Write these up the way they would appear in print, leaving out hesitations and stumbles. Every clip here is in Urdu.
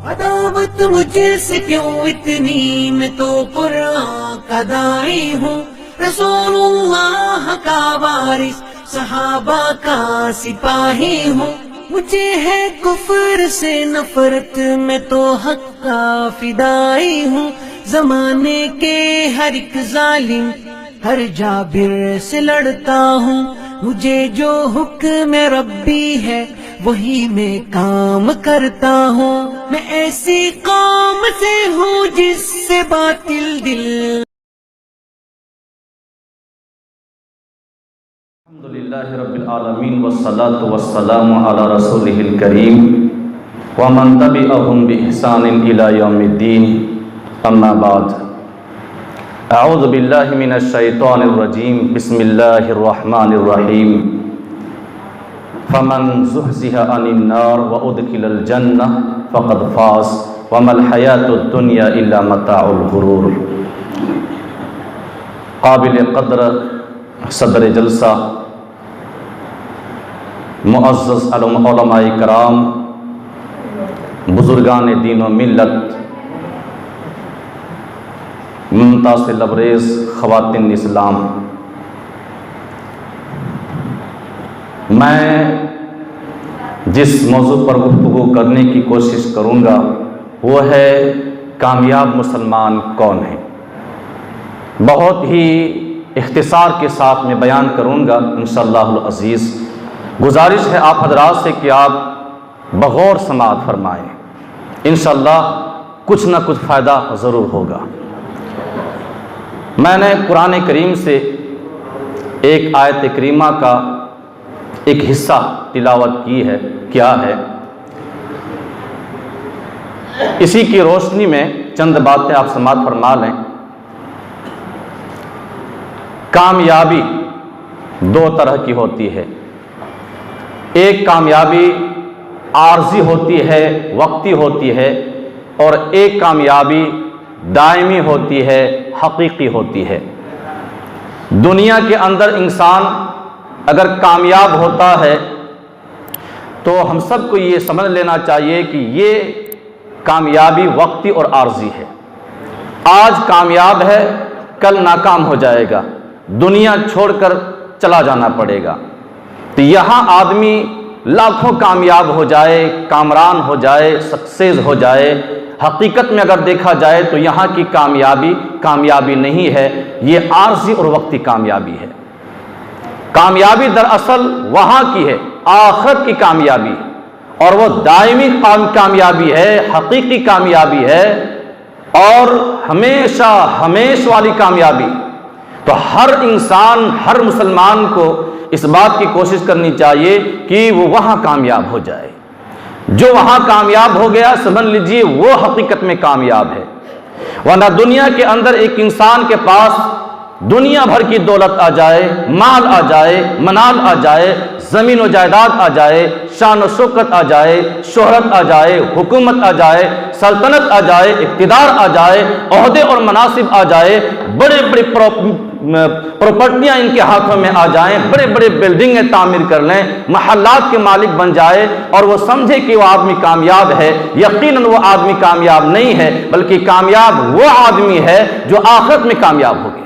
عداوت مجھ سے کیوں اتنی، میں تو قرآن کا داعی ہوں، رسول اللہ کا وارث، صحابہ کا سپاہی ہوں، مجھے ہے کفر سے نفرت، میں تو حق کا فدائی ہوں، زمانے کے ہر ایک ظالم ہر جابر سے لڑتا ہوں، مجھے جو حکم ربی ہے وہی میں کام کرتا ہوں، میں ایسی قوم سے ہوں جس سے باطل دل۔ الحمدللہ رب العالمین والصلاة والسلام علی رسولہ الکریم ومن تبعہم بإحسان الی یوم الدین، اما بعد، اعوذ باللہ من الشیطان الرجیم، بسم اللہ الرحمن الرحیم، فمن زحزح عن النار وادخل الجنہ فقد فاز وما الحیاۃ الدنیا الا متاع الغرور۔ قابل قدر صدر جلسہ، معزز علماء کرام، بزرگان دین و ملت، ممتاز لبریز خواتین اسلام، میں جس موضوع پر گفتگو کرنے کی کوشش کروں گا وہ ہے کامیاب مسلمان کون ہیں۔ بہت ہی اختصار کے ساتھ میں بیان کروں گا انشاءاللہ العزیز۔ گزارش ہے آپ حضرات سے کہ آپ بغور سماعت فرمائیں، انشاءاللہ کچھ نہ کچھ فائدہ ضرور ہوگا۔ میں نے قرآن کریم سے ایک آیت کریمہ کا ایک حصہ تلاوت کیا ہے، اسی کی روشنی میں چند باتیں آپ سماعت فرما لیں۔ کامیابی دو طرح کی ہوتی ہے، ایک کامیابی عارضی ہوتی ہے، وقتی ہوتی ہے، اور ایک کامیابی دائمی ہوتی ہے، حقیقی ہوتی ہے۔ دنیا کے اندر انسان اگر کامیاب ہوتا ہے تو ہم سب کو یہ سمجھ لینا چاہیے کہ یہ کامیابی وقتی اور عارضی ہے۔ آج کامیاب ہے، کل ناکام ہو جائے گا، دنیا چھوڑ کر چلا جانا پڑے گا۔ تو یہاں آدمی لاکھوں کامیاب ہو جائے، کامران ہو جائے، سکسیز ہو جائے، حقیقت میں اگر دیکھا جائے تو یہاں کی کامیابی نہیں ہے، یہ عارضی اور وقتی کامیابی ہے۔ کامیابی دراصل وہاں کی ہے، آخرت کی کامیابی، اور وہ دائمی کامیابی ہے، حقیقی کامیابی ہے، اور ہمیشہ والی کامیابی۔ تو ہر انسان، ہر مسلمان کو اس بات کی کوشش کرنی چاہیے کہ وہ وہاں کامیاب ہو جائے۔ جو وہاں کامیاب ہو گیا سمجھ لیجیے وہ حقیقت میں کامیاب ہے۔ ورنہ دنیا کے اندر ایک انسان کے پاس دنیا بھر کی دولت آ جائے، مال آ جائے، منال آ جائے، زمین و جائیداد آ جائے، شان و شوکت آ جائے، شہرت آ جائے، حکومت آ جائے، سلطنت آ جائے، اقتدار آ جائے، عہدے اور مناصب آ جائے، بڑے بڑے پراپرٹیاں ان کے ہاتھوں میں آ جائیں، بڑے بڑے بلڈنگیں تعمیر کر لیں، محلات کے مالک بن جائے، اور وہ سمجھے کہ وہ آدمی کامیاب ہے، یقیناً وہ آدمی کامیاب نہیں ہے، بلکہ کامیاب وہ آدمی ہے جو آخرت میں کامیاب ہو گیا۔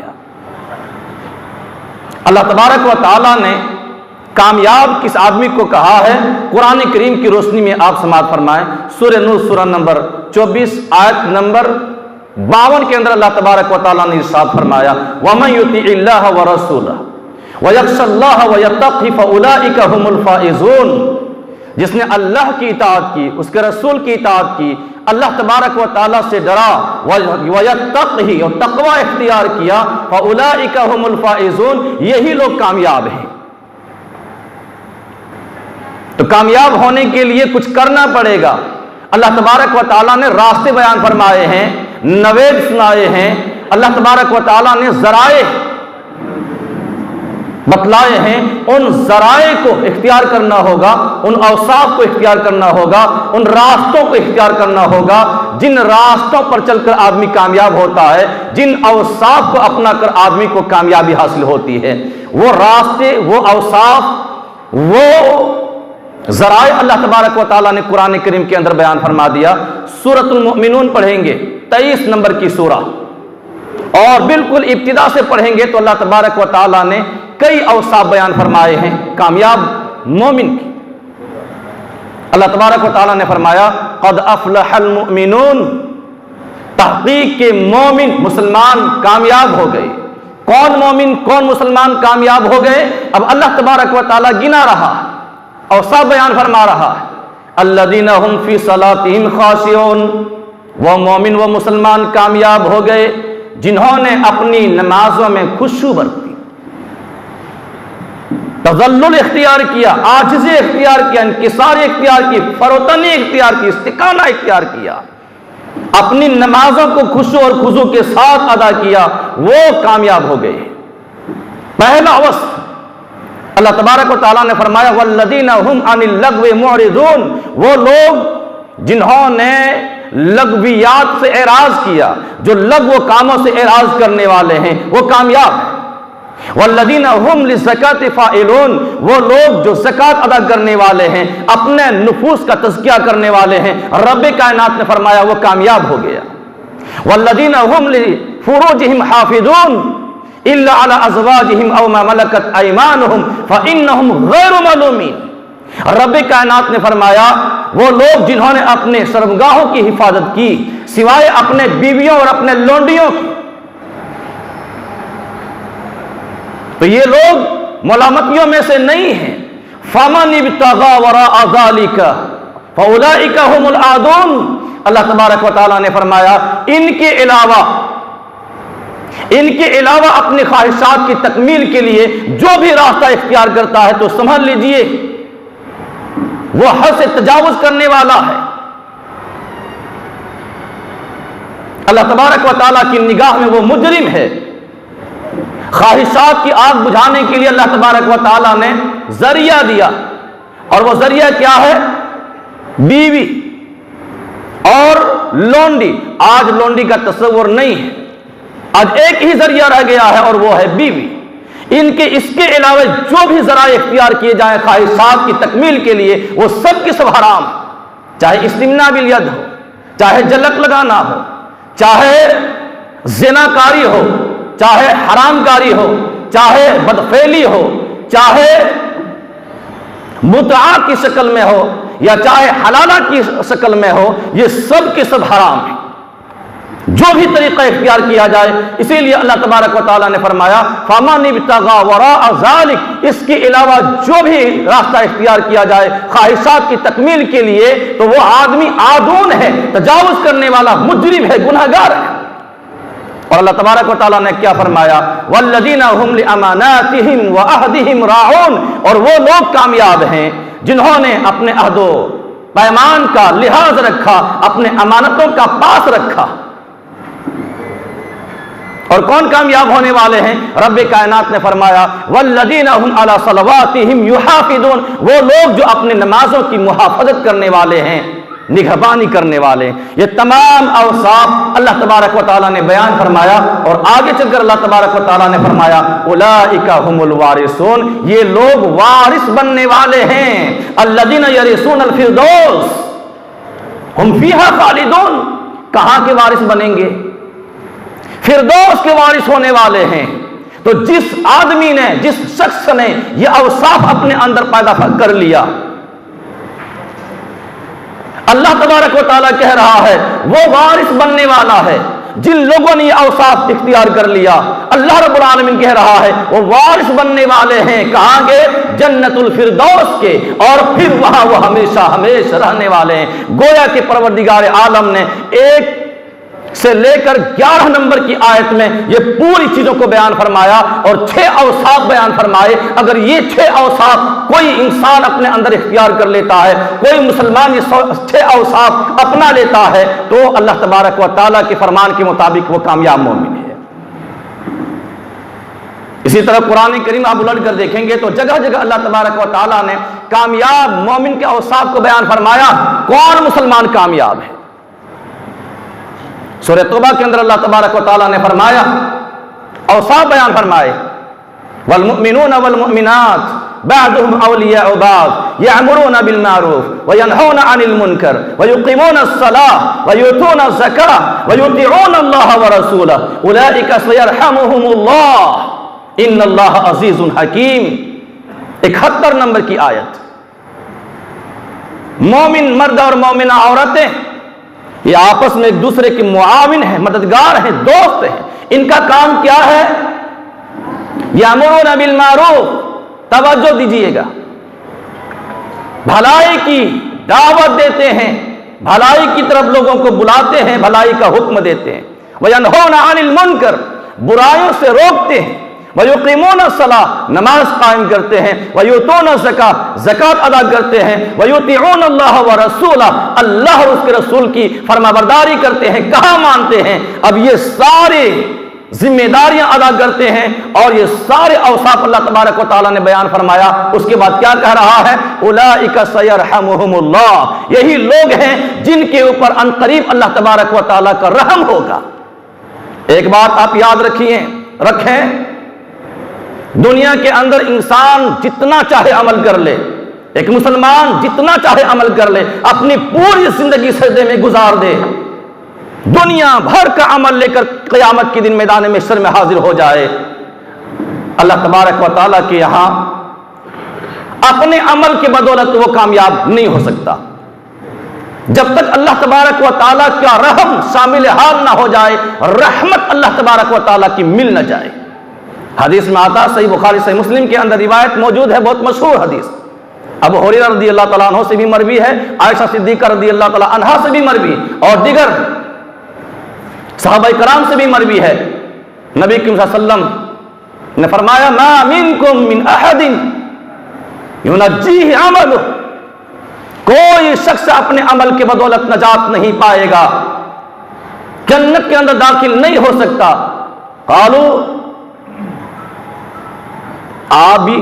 اللہ تبارک و تعالیٰ نے کامیاب کس آدمی کو کہا ہے، قرآن کریم کی روشنی میں آپ سماعت فرمائیں۔ سورہ نور سورہ نمبر 24 آیت نمبر 52 کے اندر اللہ تبارک و تعالیٰ نے ارشاد فرمایا، وَمَن يُطِعِ اللَّهَ وَرَسُولَهُ وَيَخْشَ اللَّهَ وَيَتَّقْهِ فَأُولَٰئِكَ هُمُ الْفَائِزُونَ۔ جس نے اللہ کی اطاعت کی، اس کے رسول کی اطاعت کی، اللہ تبارک و تعالیٰ سے ڈرا، وَيَتَّقْهِ اور تقوی اختیار کیا، فَأُولَٰئِكَ هُمُ الْفَائِزُونَ، یہی لوگ کامیاب ہیں۔ تو کامیاب ہونے کے لیے کچھ کرنا پڑے گا۔ اللہ تبارک و تعالیٰ نے راستے بیان فرمائے ہیں، نوید سنائے ہیں، اللہ تبارک و تعالیٰ نے ذرائع بتلائے ہیں، ان ذرائع کو اختیار کرنا ہوگا، ان اوصاف کو اختیار کرنا ہوگا، ان راستوں کو اختیار کرنا ہوگا جن راستوں پر چل کر آدمی کامیاب ہوتا ہے، جن اوصاف کو اپنا کر آدمی کو کامیابی حاصل ہوتی ہے۔ وہ راستے، وہ اوصاف، وہ ذرائع اللہ تبارک و تعالیٰ نے قرآن کریم کے اندر بیان فرما دیا. سورۃ المؤمنون پڑھیں گے 23 نمبر کی سورہ، اور بالکل ابتدا سے پڑھیں گے تو اللہ تبارک و تعالیٰ نے کئی اوصاف بیان فرمائے ہیں کامیاب مومن کی. اللہ تبارک و تعالیٰ نے فرمایا قد افلح المؤمنون، تحقیق کے مومن مسلمان کامیاب ہو گئے. کون مومن کون مسلمان کامیاب ہو گئے؟ اب اللہ تبارک و تعالیٰ گنا رہا اوصاف بیان فرما رہا ہے. الذین هم فی صلاتہم خاشعون، وہ مومن وہ مسلمان کامیاب ہو گئے جنہوں نے اپنی نمازوں میں خشوع برتی، تذلل اختیار کیا، عاجزی اختیار کیا، انکساری اختیار کی، فروتنی اختیار کی، استقامت اختیار کیا، اپنی نمازوں کو خشوع اور خضوع کے ساتھ ادا کیا، وہ کامیاب ہو گئے. پہلا وصف اللہ تبارک و تعالیٰ نے فرمایا والذین هم عن اللغو معرضون، وہ لوگ جنہوں نے لغویات سے اعراض کیا، جو لغو کاموں سے اعراض کرنے والے ہیں وہ کامیاب ہیں. والذین هم للزکاۃ فاعلون، وہ لوگ جو زکوٰۃ ادا کرنے والے ہیں، اپنے نفوس کا تزکیہ کرنے والے ہیں، رب کائنات نے فرمایا وہ کامیاب ہو گیا. والذین هم لفروجهم حافظون الا علی ازواجہم او ما ملکت ایمانہم فانہم غیر ملومین. رب کائنات نے فرمایا وہ لوگ جنہوں نے اپنے شرمگاہوں کی حفاظت کی سوائے اپنے بیویوں اور اپنے لونڈیوں کی، تو یہ لوگ ملامتیوں میں سے نہیں ہیں. فمن ابتغى وراء ذلك فاولئک هم العادون. اللہ تبارک و تعالیٰ نے فرمایا ان کے علاوہ اپنی خواہشات کی تکمیل کے لیے جو بھی راستہ اختیار کرتا ہے تو سمجھ لیجئے وہ حد سے تجاوز کرنے والا ہے. اللہ تبارک و تعالیٰ کی نگاہ میں وہ مجرم ہے. خواہشات کی آگ بجھانے کے لیے اللہ تبارک و تعالیٰ نے ذریعہ دیا، اور وہ ذریعہ کیا ہے؟ بیوی اور لونڈی. آج لونڈی کا تصور نہیں ہے، آج ایک ہی ذریعہ رہ گیا ہے اور وہ ہے بیوی. اس کے علاوہ جو بھی ذرائع اختیار کیے جائیں خواہشات کی تکمیل کے لیے وہ سب کے سب حرام، چاہے استمناء بالید ہو، چاہے جلک لگانا ہو، چاہے زناکاری ہو، چاہے حرام کاری ہو، چاہے بدفعلی ہو، چاہے متعہ کی شکل میں ہو یا چاہے حلالہ کی شکل میں ہو، یہ سب کے سب حرام ہیں جو بھی طریقہ اختیار کیا جائے. اسی لیے اللہ تبارک و تعالیٰ نے فرمایا فَمَنِ ابْتَغَىٰ وَرَاءَ ذَلِكَ، اس کے علاوہ جو بھی راستہ اختیار کیا جائے خواہشات کی تکمیل کے لیے تو وہ آدمی عادون ہے، تجاوز کرنے والا، مجرم ہے، گنہگار ہے. اور اللہ تبارک و تعالیٰ نے کیا فرمایا وَالَّذِينَ هُمْ لِأَمَانَاتِهِمْ وَعَهْدِهِمْ رَاعُونَ، اور وہ لوگ کامیاب ہیں جنہوں نے اپنے عہد و پیمان کا لحاظ رکھا، اپنے امانتوں کا پاس رکھا. اور کون کامیاب ہونے والے ہیں؟ رب کائنات نے فرمایا والذین هم علی صلواتہم یحافظون، وہ لوگ جو اپنے نمازوں کی محافظت کرنے والے ہیں، نگہبانی کرنے والے. یہ تمام اوصاف اللہ تبارک و تعالیٰ نے بیان فرمایا، اور آگے چل کر اللہ تبارک و تعالیٰ نے فرمایا اولئک هم الوارثون، یہ لوگ وارث بننے والے ہیں. الذین یرثون الفردوس هم فیہا خالدون، کہاں کے وارث بنیں گے؟ فردوس کے وارث ہونے والے ہیں. تو جس آدمی نے، جس شخص نے یہ اوصاف اپنے اندر پیدا کر لیا، اللہ تبارک و تعالیٰ کہہ رہا ہے وہ وارث بننے والا ہے. جن لوگوں نے یہ اوصاف اختیار کر لیا، اللہ رب العالمین کہہ رہا ہے وہ وارث بننے والے ہیں. کہاں کے؟ جنت الفردوس کے، اور پھر وہاں وہ ہمیشہ ہمیشہ رہنے والے ہیں. گویا کہ پروردگار عالم نے 1 سے لے کر 11 نمبر کی آیت میں یہ پوری چیزوں کو بیان فرمایا اور 6 اوصاف بیان فرمائے. اگر یہ 6 اوصاف کوئی انسان اپنے اندر اختیار کر لیتا ہے، کوئی مسلمان یہ 6 اوصاف اپنا لیتا ہے تو اللہ تبارک و تعالیٰ کے فرمان کے مطابق وہ کامیاب مومن ہے. اسی طرح قرآن کریم آپ الٹ کر دیکھیں گے تو جگہ جگہ اللہ تبارک و تعالیٰ نے کامیاب مومن کے اوصاف کو بیان فرمایا. کون مسلمان کامیاب ہے؟ سورہ توبہ کے اندر اللہ تبارک و تعالیٰ نے فرمایا، اوصاف بیان فرمائے والمؤمنون والمؤمنات بعضهم اولیاء بعض یأمرون بالمعروف وینہون عن المنکر ویقیمون الصلاة ویؤتون الزکاة ویطیعون اللہ ورسولہ اولئک سیرحمهم اللہ ان اللہ عزیز حکیم۔ 71 نمبر کی آیت۔ مومن مرد اور مومنہ عورتیں یہ آپس میں ایک دوسرے کے معاون ہیں، مددگار ہیں، دوست ہیں۔ ان کا کام کیا ہے؟ یامرون بالمعروف، توجہ دیجئے گا، بھلائی کی دعوت دیتے ہیں، بھلائی کی طرف لوگوں کو بلاتے ہیں، بھلائی کا حکم دیتے ہیں۔ وینہون عن المنکر، برائیوں سے روکتے ہیں۔ ویقیمون الصلاۃ، نماز قائم کرتے ہیں۔ ویؤتون الزکاۃ، زکوٰۃ ادا کرتے ہیں۔ ویطیعون اللہ ورسولہ، اللہ اور اس کے رسول کی فرمانبرداری کرتے ہیں، کہاں مانتے ہیں۔ اب یہ سارے ذمہ داریاں ادا کرتے ہیں اور یہ سارے اوصاف اللہ تبارک و تعالیٰ نے بیان فرمایا۔ اس کے بعد کیا کہہ رہا ہے؟ اولئک سیرحمهم اللہ، یہی لوگ ہیں جن کے اوپر ان قریب اللہ تبارک و تعالیٰ کا رحم ہوگا۔ ایک بات آپ یاد رکھیں، دنیا کے اندر انسان جتنا چاہے عمل کر لے، ایک مسلمان جتنا چاہے عمل کر لے، اپنی پوری زندگی سجدے میں گزار دے، دنیا بھر کا عمل لے کر قیامت کے دن میدان محشر میں حاضر ہو جائے، اللہ تبارک و تعالیٰ کے یہاں اپنے عمل کی بدولت وہ کامیاب نہیں ہو سکتا جب تک اللہ تبارک و تعالیٰ کا رحم شامل حال نہ ہو جائے، رحمت اللہ تبارک و تعالیٰ کی مل نہ جائے۔ حدیث میں آتا، صحیح بخاری صحیح مسلم کے اندر روایت موجود ہے، بہت مشہور حدیث، ابو ہریرہ رضی اللہ تعالیٰ عنہ سے بھی مروی ہے، عائشہ صدیقہ رضی اللہ تعالیٰ عنہا سے بھی مروی، اور دیگر صحابہ کرام سے بھی مروی ہے۔ نبی کریم صلی اللہ علیہ وسلم نے فرمایا ما منکم من احد ینجیہ عملہ، کوئی شخص اپنے عمل کے بدولت نجات نہیں پائے گا، جنت کے اندر داخل نہیں ہو سکتا۔ قالوا، آپ بھی،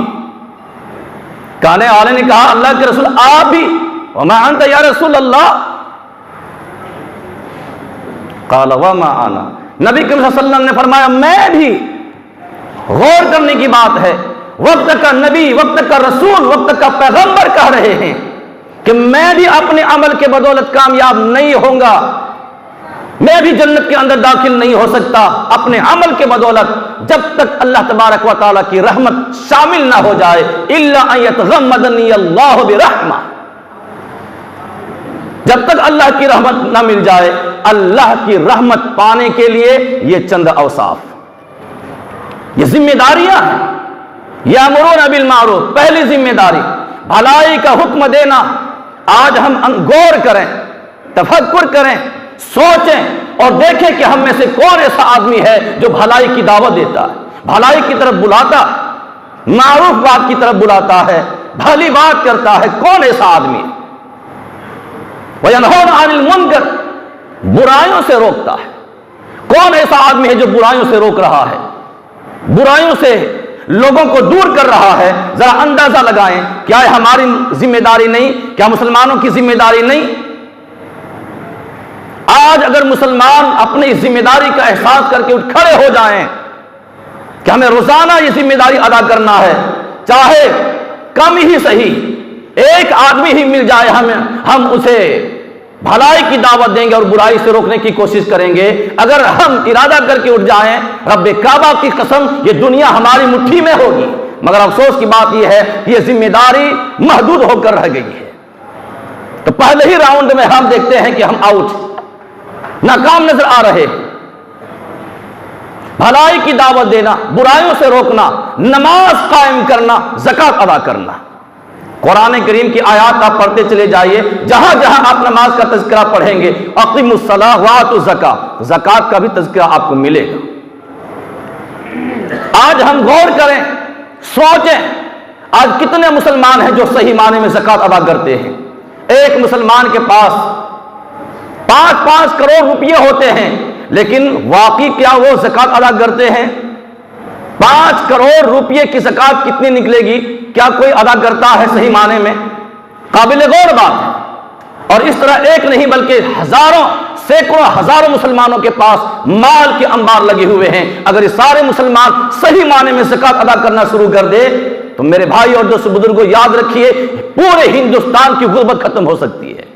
کہنے والے نے کہا اللہ کے رسول آپ بھی، وما انت یا رسول اللہ، قال وما انا، نبی کریم صلی اللہ علیہ وسلم نے فرمایا میں بھی۔ غور کرنے کی بات ہے، وقت کا نبی، وقت کا رسول، وقت کا پیغمبر کہہ رہے ہیں کہ میں بھی اپنے عمل کے بدولت کامیاب نہیں ہوں گا، میں بھی جنت کے اندر داخل نہیں ہو سکتا اپنے عمل کے بدولت، جب تک اللہ تبارک و تعالیٰ کی رحمت شامل نہ ہو جائے، الا ان یتغمدنی اللہ برحمہ، جب تک اللہ کی رحمت نہ مل جائے۔ اللہ کی رحمت پانے کے لیے یہ چند اوصاف، یہ ذمہ داریاں ہیں۔ یامرون بالمعروف، پہلی ذمہ داری بھلائی کا حکم دینا۔ آج ہم غور کریں، تفکر کریں، سوچیں اور دیکھیں کہ ہم میں سے کون ایسا آدمی ہے جو بھلائی کی دعوت دیتا ہے، بھلائی کی طرف بلاتا، معروف بات کی طرف بلاتا ہے، بھلی بات کرتا ہے، کون ایسا آدمی ہے؟ وَيَنْهَوْنَ عَنِ الْمُنْكَرِ، برائیوں سے روکتا ہے۔ کون ایسا آدمی ہے جو برائیوں سے روک رہا ہے، برائیوں سے لوگوں کو دور کر رہا ہے؟ ذرا اندازہ لگائیں، کیا ہماری ذمہ داری نہیں؟ کیا مسلمانوں کی ذمہ داری نہیں؟ آج اگر مسلمان اپنی ذمہ داری کا احساس کر کے اٹھ کھڑے ہو جائیں کہ ہمیں روزانہ یہ ذمہ داری ادا کرنا ہے، چاہے کم ہی صحیح، ایک آدمی ہی مل جائے ہم اسے بھلائی کی دعوت دیں گے اور برائی سے روکنے کی کوشش کریں گے۔ اگر ہم ارادہ کر کے اٹھ جائیں، رب کعبہ کی قسم یہ دنیا ہماری مٹھی میں ہوگی، مگر افسوس کی بات یہ ہے یہ ذمہ داری محدود ہو کر رہ گئی ہے۔ تو پہلے ہی راؤنڈ میں ہم دیکھتے ہیں کہ ہم آؤٹ، ناکام نظر آ رہے۔ بھلائی کی دعوت دینا، برائیوں سے روکنا، نماز قائم کرنا، زکوٰۃ ادا کرنا۔ قرآن کریم کی آیات آپ پڑھتے چلے جائیے، جہاں جہاں آپ نماز کا تذکرہ پڑھیں گے اقیموا الصلاۃ وآتوا الزکاۃ، زکوٰۃ کا بھی تذکرہ آپ کو ملے گا۔ آج ہم غور کریں، سوچیں، آج کتنے مسلمان ہیں جو صحیح معنی میں زکوٰۃ ادا کرتے ہیں؟ ایک مسلمان کے پاس 5 کروڑ روپیے ہوتے ہیں، لیکن واقعی کیا وہ زکوٰۃ ادا کرتے ہیں؟ 5 کروڑ روپیے کی زکوٰۃ کتنی نکلے گی؟ کیا کوئی ادا کرتا ہے صحیح معنی میں؟ قابل غور بات ہے۔ اور اس طرح ایک نہیں بلکہ ہزاروں، سینکڑوں، ہزاروں مسلمانوں کے پاس مال کے انبار لگے ہوئے ہیں۔ اگر یہ سارے مسلمان صحیح معنی میں زکوٰۃ ادا کرنا شروع کر دے تو میرے بھائی اور دوست بزرگوں یاد رکھیے پورے ہندوستان کی غربت ختم ہو سکتی ہے،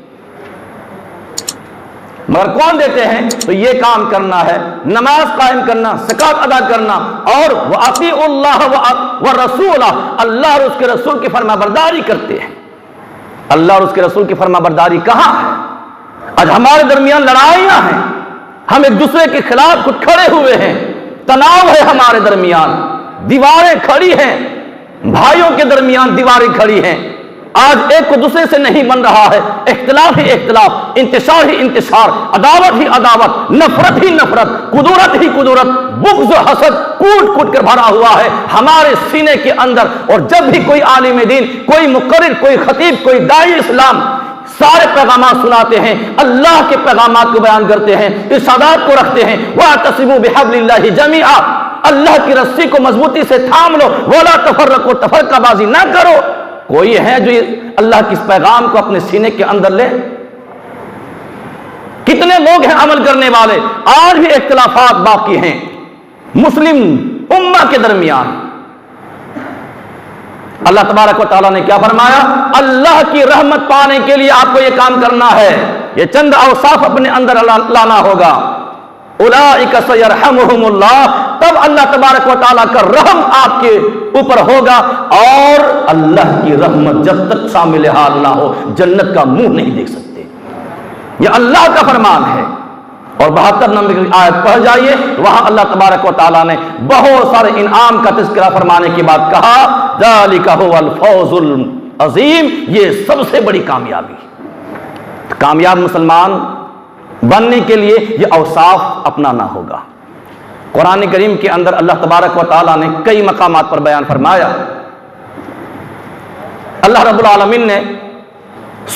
مگر کون دیتے ہیں؟ تو یہ کام کرنا ہے، نماز قائم کرنا، زکات ادا کرنا، اور وَأَطِيعُوا اللَّهَ وَالرَّسُولَ، اللہ اور اس کے رسول کی فرما برداری کرتے ہیں۔ اللہ اور اس کے رسول کی فرما برداری کہاں ہے؟ آج ہمارے درمیان لڑائیاں ہیں، ہم ایک دوسرے کے خلاف خود کھڑے ہوئے ہیں، تناؤ ہے ہمارے درمیان، دیواریں کھڑی ہیں، بھائیوں کے درمیان دیواریں کھڑی ہیں، آج ایک کو دوسرے سے نہیں بن رہا ہے، اختلاف ہی اختلاف، انتشار ہی انتشار، عداوت ہی عداوت، نفرت ہی نفرت، قدورت ہی قدورت، بغض و حسد کوٹ کوٹ کر بھرا ہوا ہے ہمارے سینے کے اندر۔ اور جب بھی کوئی عالم دین، کوئی مقرر، کوئی خطیب، کوئی داعی اسلام سارے پیغامات سناتے ہیں، اللہ کے پیغامات کو بیان کرتے ہیں، ارشادات کو رکھتے ہیں، وَاعْتَصِمُوا بِحَبْلِ اللَّهِ جَمِيعًا، اللہ کی رسی کو مضبوطی سے تھام لو، وَلَا تَفَرَّقُوا، تفرقہ بازی نہ کرو۔ کوئی ہے جو اللہ کے اس پیغام کو اپنے سینے کے اندر لے؟ کتنے لوگ ہیں عمل کرنے والے؟ آج بھی اختلافات باقی ہیں مسلم امہ کے درمیان۔ اللہ تبارک و تعالیٰ نے کیا فرمایا؟ اللہ کی رحمت پانے کے لیے آپ کو یہ کام کرنا ہے، یہ چند اوصاف اپنے اندر لانا ہوگا۔ اولئک سیرحمہم اللہ، تب اللہ تبارک و تعالیٰ کا رحم آپ کے اوپر ہوگا، اور اللہ کی رحمت جب تک شامل حال نہ ہو جنت کا منہ نہیں دیکھ سکتے، یہ اللہ کا فرمان ہے۔ اور 72 نمبر کی آیت پڑھ جائیے، وہاں اللہ تبارک و تعالیٰ نے بہت سارے انعام کا تذکرہ فرمانے کے بعد کہا ذالک ھو الفوز العظیم، یہ سب سے بڑی کامیابی۔ کامیاب مسلمان بننے کے لیے یہ اوصاف اپنانا ہوگا۔ قرآن کریم کے اندر اللہ تبارک و تعالیٰ نے کئی مقامات پر بیان فرمایا۔ اللہ رب العالمین نے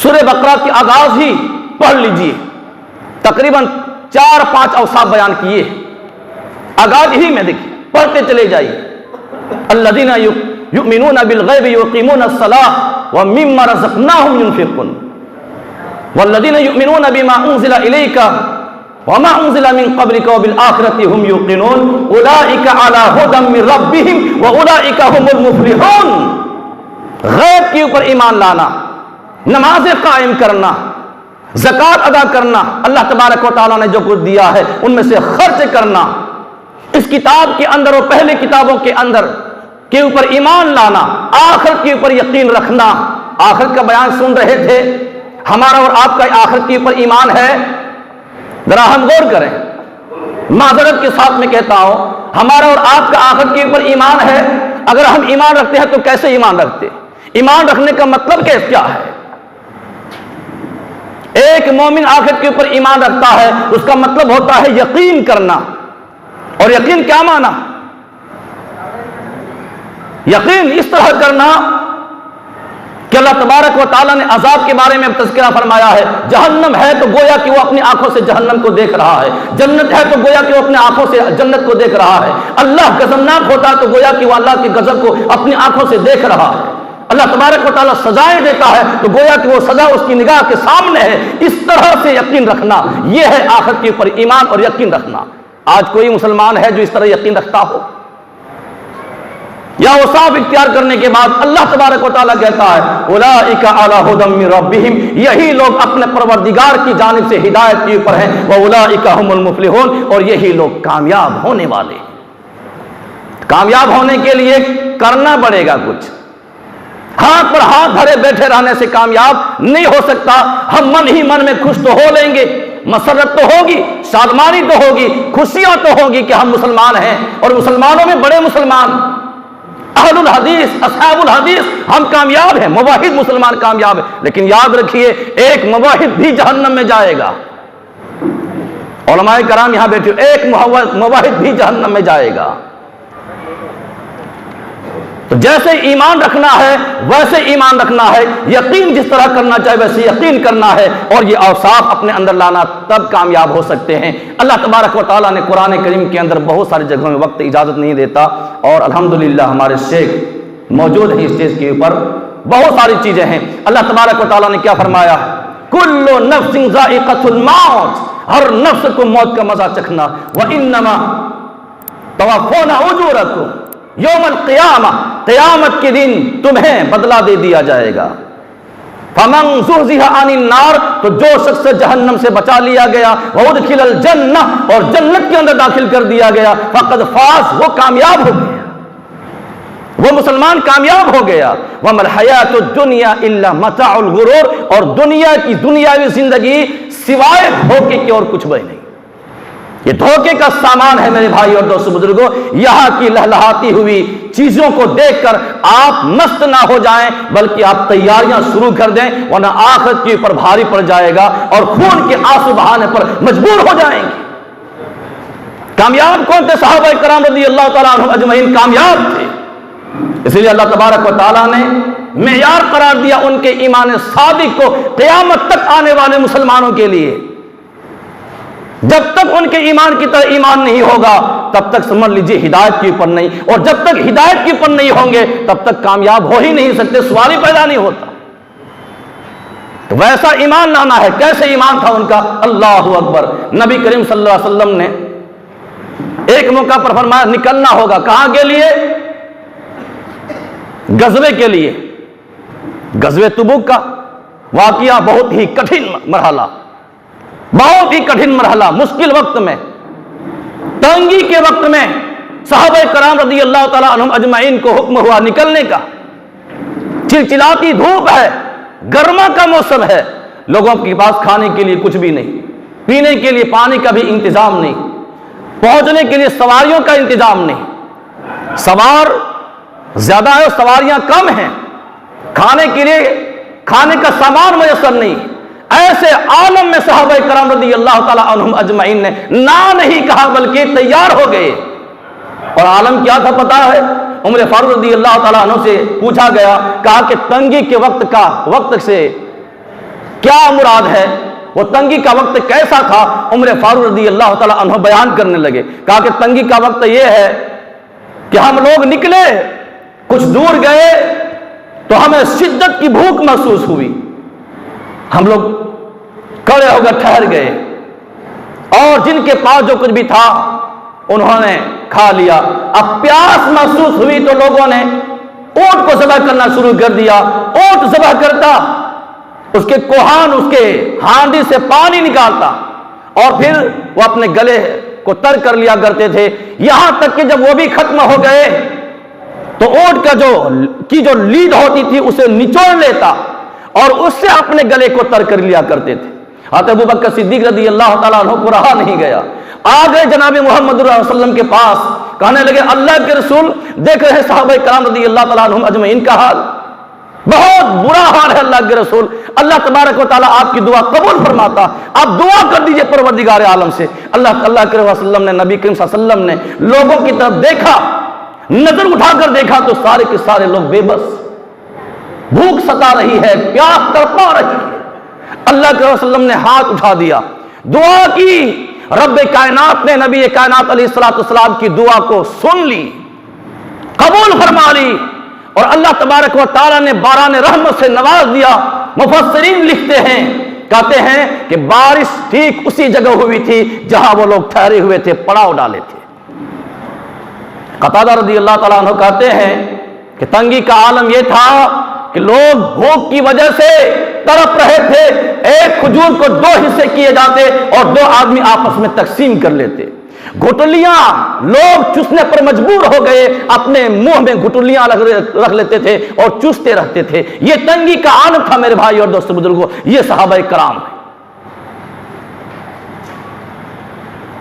سورہ بقرہ کی آغاز ہی پڑھ لیجئے، تقریباً 4-5 اوصاف بیان کیے، آغاز ہی میں دیکھیے، پڑھتے چلے جائیے۔ الذین یؤمنون بالغیب یقیمون الصلاۃ ومما رزقناہم ینفقون والذین یؤمنون بما انزل الیک وما انزل من قبلک وبالآخرۃ هم یوقنون اولئک علی ھدی من ربہم واولئک هم المفلحون۔ غیب کے اوپر ایمان لانا، نمازیں قائم کرنا، زکات ادا کرنا، اللہ تبارک و تعالیٰ نے جو کچھ دیا ہے ان میں سے خرچ کرنا، اس کتاب کے اندر اور پہلے کتابوں کے اندر کے اوپر ایمان لانا، آخرت کے اوپر یقین رکھنا۔ آخرت کا بیان سن رہے تھے، ہمارا اور آپ کا آخرت کے اوپر ایمان ہے؟ ذرا ہم غور کریں، معذرت کے ساتھ میں کہتا ہوں، ہمارا اور آپ کا آخرت کے اوپر ایمان ہے؟ اگر ہم ایمان رکھتے ہیں تو کیسے ایمان رکھتے؟ ایمان رکھنے کا مطلب کیا ہے؟ ایک مومن آخرت کے اوپر ایمان رکھتا ہے، اس کا مطلب ہوتا ہے یقین کرنا۔ اور یقین کیا مانا؟ یقین اس طرح کرنا کہ اللہ تبارک و تعالیٰ نے عذاب کے بارے میں تذکرہ فرمایا ہے، جہنم ہے تو گویا کہ وہ اپنی آنکھوں سے جہنم کو دیکھ رہا ہے، جنت ہے تو گویا کہ وہ اپنی آنکھوں سے جنت کو دیکھ رہا ہے، اللہ غضبناک ہوتا ہے تو گویا کہ وہ اللہ کے غضب کو اپنی آنکھوں سے دیکھ رہا ہے، اللہ تبارک و تعالیٰ سزائیں دیتا ہے تو گویا کہ وہ سزا اس کی نگاہ کے سامنے ہے۔ اس طرح سے یقین رکھنا، یہ ہے آخرت کے اوپر ایمان اور یقین رکھنا۔ آج کوئی مسلمان ہے جو اس طرح یقین رکھتا ہو؟ یا اوصاف اختیار کرنے کے بعد اللہ تبارک و تعالیٰ کہتا ہے اولئک علی ھدی من ربہم، یہی لوگ اپنے پروردگار کی جانب سے ہدایت کے اوپر ہیں، واولئک ھم المفلحون، اور یہی لوگ کامیاب ہونے والے ہیں۔ کامیاب ہونے کے لیے کرنا پڑے گا کچھ، ہاتھ پر ہاتھ دھرے بیٹھے رہنے سے کامیاب نہیں ہو سکتا۔ ہم من ہی من میں خوش تو ہو لیں گے، مسرت تو ہوگی، شادمانی تو ہوگی، خوشیاں تو ہوگی کہ ہم مسلمان ہیں، اور مسلمانوں میں بڑے مسلمان، اہل الحدیث، اصحاب الحدیث، ہم کامیاب ہیں، موحد مسلمان کامیاب ہے۔ لیکن یاد رکھیے ایک موحد بھی جہنم میں جائے گا۔ علماء کرام یہاں بیٹھے، ایک موحد بھی جہنم میں جائے گا۔ تو جیسے ایمان رکھنا ہے ویسے ایمان رکھنا ہے، یقین جس طرح کرنا چاہے ویسے یقین کرنا ہے، اور یہ اوصاف اپنے اندر لانا، تب کامیاب ہو سکتے ہیں۔ اللہ تبارک و تعالیٰ نے قرآن کریم کے اندر بہت ساری جگہوں میں، وقت اجازت نہیں دیتا، اور الحمدللہ ہمارے شیخ موجود ہیں اسٹیج کے اوپر، بہت ساری چیزیں ہیں۔ اللہ تبارک و تعالیٰ نے کیا فرمایا؟ کل نفس ذائقۃ الموت، ہر نفس کو موت کا مزہ چکھنا، وانما توفون اجورکم، یوم القیامہ، قیامت کے دن تمہیں بدلہ دے دیا جائے گا۔ فمن زحزح عن النار، تو جو شخص جہنم سے بچا لیا گیا، وادخل الجنہ، اور جنت کے اندر داخل کر دیا گیا، فقد فاز، وہ کامیاب ہو گیا، وہ مسلمان کامیاب ہو گیا۔ وما الحیات الدنیا الا متاع الغرور، اور دنیا کی دنیاوی زندگی سوائے دھوکے کے اور کچھ بھی نہیں، یہ دھوکے کا سامان ہے میرے بھائی اور دوستو بزرگوں۔ یہاں کی لہلہاتی ہوئی چیزوں کو دیکھ کر آپ مست نہ ہو جائیں، بلکہ آپ تیاریاں شروع کر دیں، ورنہ آخرت کے اوپر بھاری پڑ جائے گا اور خون کے آنسو بہانے پر مجبور ہو جائیں گے۔ کامیاب کون تھے؟ صحابہ کرام رضی اللہ تعالیٰ عنہم اجمعین کامیاب تھے، اس لیے اللہ تبارک و تعالیٰ نے معیار قرار دیا ان کے ایمان صادق کو قیامت تک آنے والے مسلمانوں کے لیے۔ جب تک ان کے ایمان کی طرح ایمان نہیں ہوگا تب تک سمجھ لیجیے ہدایت کے اوپر نہیں، اور جب تک ہدایت کے اوپر نہیں ہوں گے تب تک کامیاب ہو ہی نہیں سکتے، سوال ہی پیدا نہیں ہوتا۔ تو ویسا ایمان لانا ہے۔ کیسے ایمان تھا ان کا؟ اللہ اکبر۔ نبی کریم صلی اللہ علیہ وسلم نے ایک موقع پر فرمایا نکلنا ہوگا، کہاں کے لیے؟ غزوے کے لیے۔ غزوہ تبوک کا واقعہ بہت ہی کٹھن مرحلہ، بہت ہی کٹھن مرحلہ، مشکل وقت میں، تنگی کے وقت میں صحابہ کرام رضی اللہ تعالیٰ عنہم اجمعین کو حکم ہوا نکلنے کا۔ چلچلاتی دھوپ ہے، گرما کا موسم ہے، لوگوں کے پاس کھانے کے لیے کچھ بھی نہیں، پینے کے لیے پانی کا بھی انتظام نہیں، پہنچنے کے لیے سواریوں کا انتظام نہیں، سوار زیادہ ہے اور سواریاں کم ہیں، کھانے کے لیے کھانے کا سامان میسر نہیں۔ ایسے عالم میں صحابہ کرام رضی اللہ تعالیٰ عنہم اجمعین نے نہ نہیں کہا بلکہ تیار ہو گئے۔ اور عالم کیا تھا پتا ہے؟ عمر فاروق رضی اللہ تعالیٰ عنہ سے پوچھا گیا، کہا کہ تنگی کے وقت سے کیا مراد ہے؟ وہ تنگی کا وقت کیسا تھا؟ عمر فاروق رضی اللہ تعالیٰ عنہ بیان کرنے لگے، کہا کہ تنگی کا وقت یہ ہے کہ ہم لوگ نکلے، کچھ دور گئے تو ہمیں شدت کی بھوک محسوس ہوئی، ہم لوگ کھڑے ہو کر ٹھہر گئے، اور جن کے پاس جو کچھ بھی تھا انہوں نے کھا لیا۔ اب پیاس محسوس ہوئی تو لوگوں نے اونٹ کو ذبح کرنا شروع کر دیا۔ اونٹ ذبح کرتا، اس کے کوہان، اس کے ہانڈی سے پانی نکالتا، اور پھر وہ اپنے گلے کو تر کر لیا کرتے تھے، یہاں تک کہ جب وہ بھی ختم ہو گئے تو اونٹ کا جو لیڈ ہوتی تھی اسے نچوڑ لیتا اور اس سے اپنے گلے کو تر کر لیا کرتے تھے۔ حضرت ابوبکر صدیق رضی اللہ تعالیٰ عنہ کو رہا نہیں گیا، آ گئے جناب محمد صلی اللہ علیہ وسلم کے پاس، کہنے لگے اللہ کے رسول دیکھ رہے ہیں صحابہ کرام رضی اللہ تعالیٰ عنہم اجمعین کا حال، بہت برا حال ہے اللہ کے رسول، اللہ تبارک و تعالیٰ آپ کی دعا قبول فرماتا، آپ دعا کر دیجئے پروردگار عالم سے۔ اللہ کے وسلم نے، نبی کریم صلی اللہ علیہ وسلم نے لوگوں کی طرف دیکھا، نظر اٹھا کر دیکھا تو سارے کے سارے لوگ بے بس، بھوک ستا رہی ہے، پیاس تڑپا رہی ہے۔ اللہ کے وسلم نے ہاتھ اٹھا دیا، دعا کی، رب کائنات نے نبی کائنات علیہ السلام کی دعا کو سن لی، قبول فرما لی، اور اللہ تبارک و تعالیٰ نے باران رحمت سے نواز دیا۔ مفسرین لکھتے ہیں، کہتے ہیں کہ بارش ٹھیک اسی جگہ ہوئی تھی جہاں وہ لوگ ٹھہرے ہوئے تھے، پڑاؤ ڈالے تھے۔ قتادہ رضی اللہ تعالیٰ عنہ کہتے ہیں کہ تنگی کا عالم یہ تھا کہ لوگ بھوک کی وجہ سے تڑپ رہے تھے، ایک کھجور کو 2 حصے کیے جاتے اور 2 آدمی آپس میں تقسیم کر لیتے، گھٹلیاں لوگ چوسنے پر مجبور ہو گئے، اپنے منہ میں گھٹلیاں رکھ لیتے تھے اور چوستے رہتے تھے۔ یہ تنگی کا عالم تھا میرے بھائی اور دوستو بزرگوں، یہ صحابہ کرام ہیں۔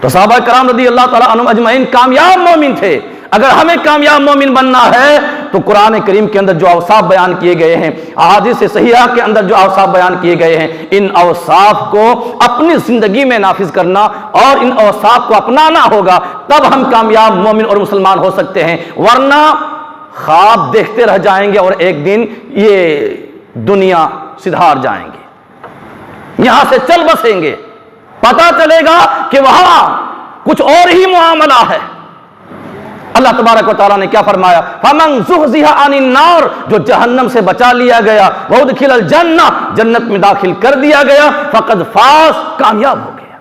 تو صحابہ کرام رضی اللہ تعالیٰ عنہم اجمعین کامیاب مومن تھے۔ اگر ہمیں کامیاب مومن بننا ہے تو قرآن کریم کے اندر جو اوصاف بیان کیے گئے ہیں، احادیث صحیحہ کے اندر جو اوصاف بیان کیے گئے ہیں، ان اوصاف کو اپنی زندگی میں نافذ کرنا اور ان اوصاف کو اپنانا ہوگا، تب ہم کامیاب مومن اور مسلمان ہو سکتے ہیں، ورنہ خواب دیکھتے رہ جائیں گے اور ایک دن یہ دنیا سدھار جائیں گے، یہاں سے چل بسیں گے، پتہ چلے گا کہ وہاں کچھ اور ہی معاملہ ہے۔ اللہ تبارک و تعالیٰ نے کیا فرمایا؟ فَمَنْ زُحْزِحَ عَنِ النَّارِ، جو جہنم سے بچا لیا گیا، وَأُدْخِلَ الْجَنَّةَ، جنت میں داخل کر دیا گیا، فَقَدْ فَازَ، کامیاب ہو گیا۔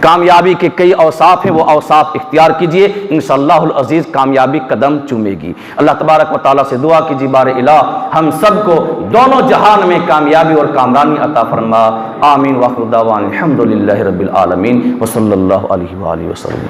کامیابی کے کئی اوصاف ہیں، وہ اوصاف اختیار کیجئے، انشاءاللہ العزیز کامیابی قدم چومے گی۔ اللہ تبارک و تعالیٰ سے دعا کیجیے بار الہ ہم سب کو دونوں جہان میں کامیابی اور کامرانی عطا فرما۔ آمین۔ وآخر دعوانا الحمدللہ رب العالمین وصلی اللہ علیہ وآلہ وسلم۔